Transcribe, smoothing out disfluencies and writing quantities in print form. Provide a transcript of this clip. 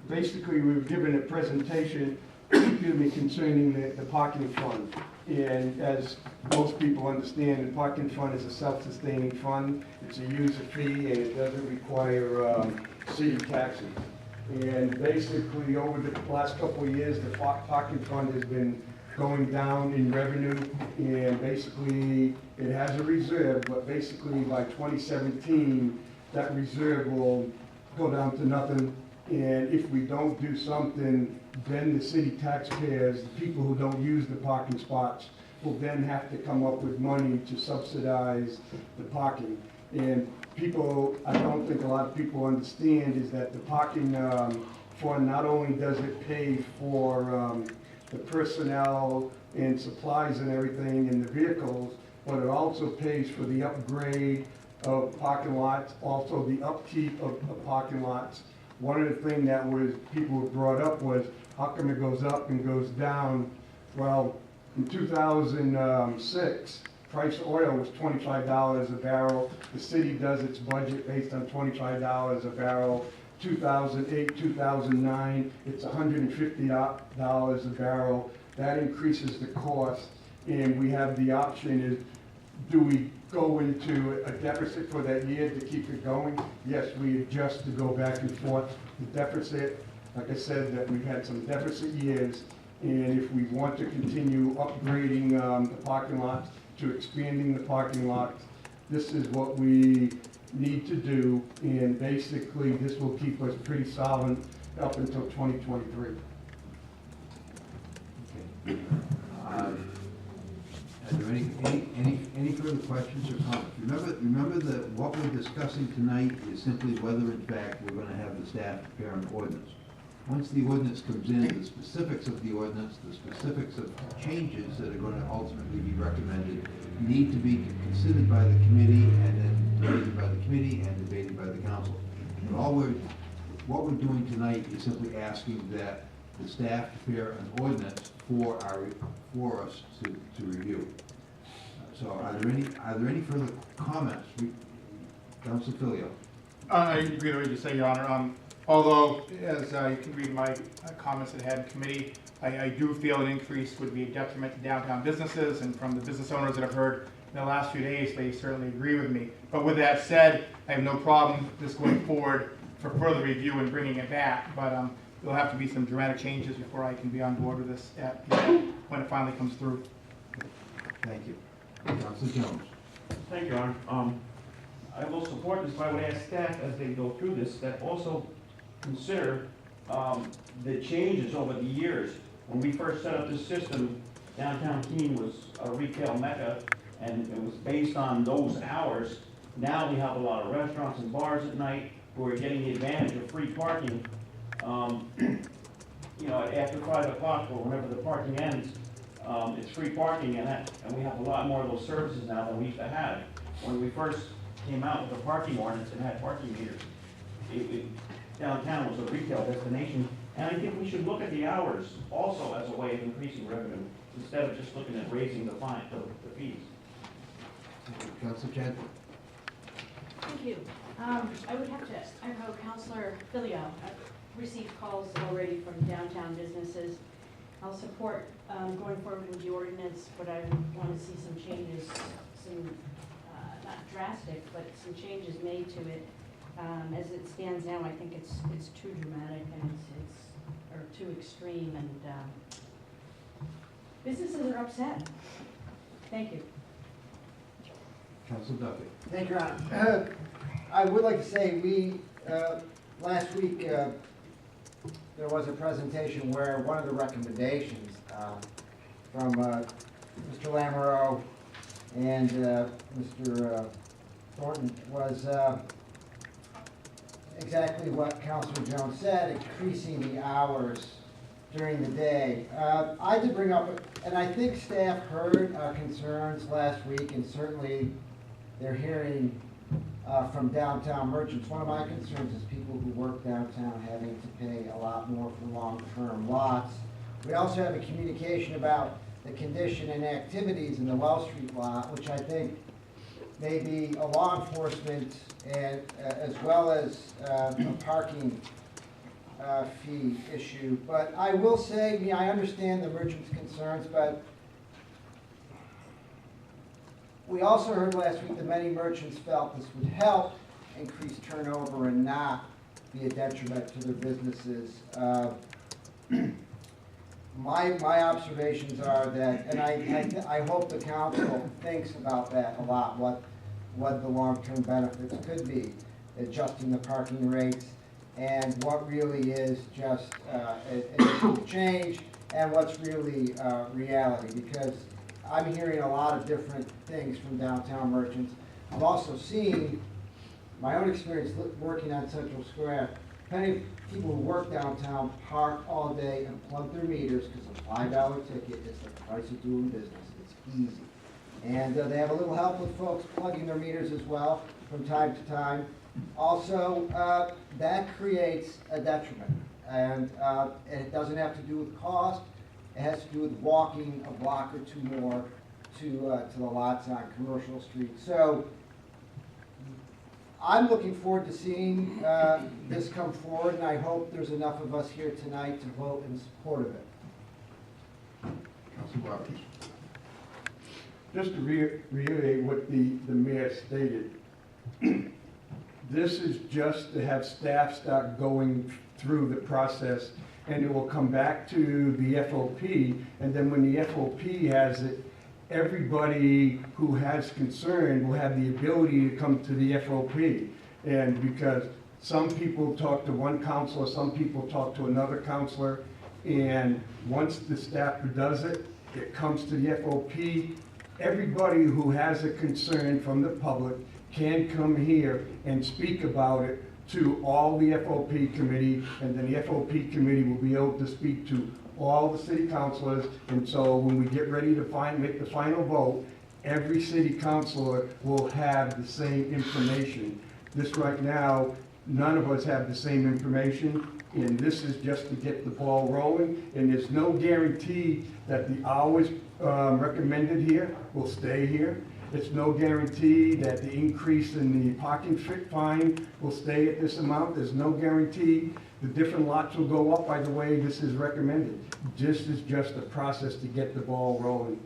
Basically, we were given a presentation concerning the parking fund. And as most people understand, the parking fund is a self-sustaining fund. It's a user fee, and it doesn't require city taxes. And basically, over the last couple of years, the parking fund has been going down in revenue, and basically, it has a reserve, but basically by 2017, that reserve will go down to nothing. And if we don't do something, then the city taxpayers, the people who don't use the parking spots, will then have to come up with money to subsidize the parking. And people, I don't think a lot of people understand, is that the parking fund, not only does it pay for the personnel and supplies and everything in the vehicles, but it also pays for the upgrade of parking lots, also the upkeep of parking lots. One of the things that people brought up was, how come it goes up and goes down? Well, in 2006, price of oil was $25 a barrel. The city does its budget based on $25 a barrel. 2008, 2009, it's $150 a barrel. That increases the cost, and we have the option is, do we go into a deficit for that year to keep it going? Yes, we adjust to go back and forth. The deficit, like I said, that we've had some deficit years, and if we want to continue upgrading the parking lots to expanding the parking lots, this is what we need to do, and basically this will keep us pretty solvent up until 2023. Okay. Are there any further questions or comments? Remember that what we're discussing tonight is simply whether in fact we're going to have the staff prepare an ordinance. Once the ordinance comes in, the specifics of the ordinance, the specifics of changes that are going to ultimately be recommended need to be considered by the committee and then debated by the committee and debated by the council. But what we're doing tonight is simply asking that the staff prepare an ordinance for us to review. So are there any further comments? Councilor Filio. I agree with what you say, Your Honor. Although, as you can read my comments that I had in committee, I do feel an increase would be a detriment to downtown businesses, and from the business owners that I've heard in the last few days, they certainly agree with me. But with that said, I have no problem just going forward for further review and bringing it back. But there'll have to be some dramatic changes before I can be on board with this when it finally comes through. Thank you. Councilor Jones. Thank you, Your Honor. I will support this, but I would ask staff as they go through this that also consider the changes over the years. When we first set up this system, downtown Keene was a retail mecca, and it was based on those hours. Now we have a lot of restaurants and bars at night who are getting the advantage of free parking. You know, after 5 o'clock or whenever the parking ends, it's free parking, and we have a lot more of those services now than we used to have. When we first came out with the parking ordinance and had parking meters, downtown was a retail destination, and I think we should look at the hours also as a way of increasing revenue instead of just looking at raising the fees. Councilor Chadwick. Thank you. I would have to echo Councilor Filio. I've received calls already from downtown businesses. I'll support going forward with the ordinance, but I want to see some changes, not drastic, but some changes made to it. As it stands now, I think it's too dramatic and or too extreme, and businesses are upset. Thank you. Councilor Duffy. Thank you, Your Honor. I would like to say we, last week, there was a presentation where one of the recommendations from Mr. Lamoureux and Mr. Thornton was exactly what Councilor Jones said, increasing the hours during the day. I did bring up, and I think staff heard our concerns last week, and certainly they're hearing from downtown merchants. One of my concerns is people who work downtown having to pay a lot more for long-term lots. We also have a communication about the condition and activities in the Well Street lot, which I think maybe a law enforcement and as well as a parking fee issue. But I will say, I understand the merchants' concerns, but we also heard last week that many merchants felt this would help increase turnover and not be a detriment to their businesses. My observations are that, and I hope the council thinks about that a lot, what the long-term benefits could be, adjusting the parking rates, and what really is just a change, and what's really reality, because I'm hearing a lot of different things from downtown merchants. I've also seen my own experience working on Central Square. Plenty of people who work downtown park all day and plug their meters because a $5 ticket is the price of doing business. It's easy. And they have a little help with folks plugging their meters as well from time to time. Also, that creates a detriment. And it doesn't have to do with cost. It has to do with walking a block or two more to the lots on Commercial Street. So I'm looking forward to seeing this come forward, and I hope there's enough of us here tonight to vote in support of it. Councilor Roberts. Just to reiterate what the mayor stated, this is just to have staff start going through the process, and it will come back to the FOP, and then when the FOP has it, everybody who has concern will have the ability to come to the FOP. And because some people talk to one counselor, some people talk to another counselor, and once the staffer does it, it comes to the FOP. Everybody who has a concern from the public can come here and speak about it to all the FOP committee, and then the FOP committee will be able to speak to all the city councilors. And so when we get ready to make the final vote, every city councilor will have the same information. This right now, none of us have the same information, and this is just to get the ball rolling. And there's no guarantee that the hours recommended here will stay here. It's no guarantee that the increase in the parking fine will stay at this amount. There's no guarantee the different lots will go up by the way this is recommended. This is just a process to get the ball rolling.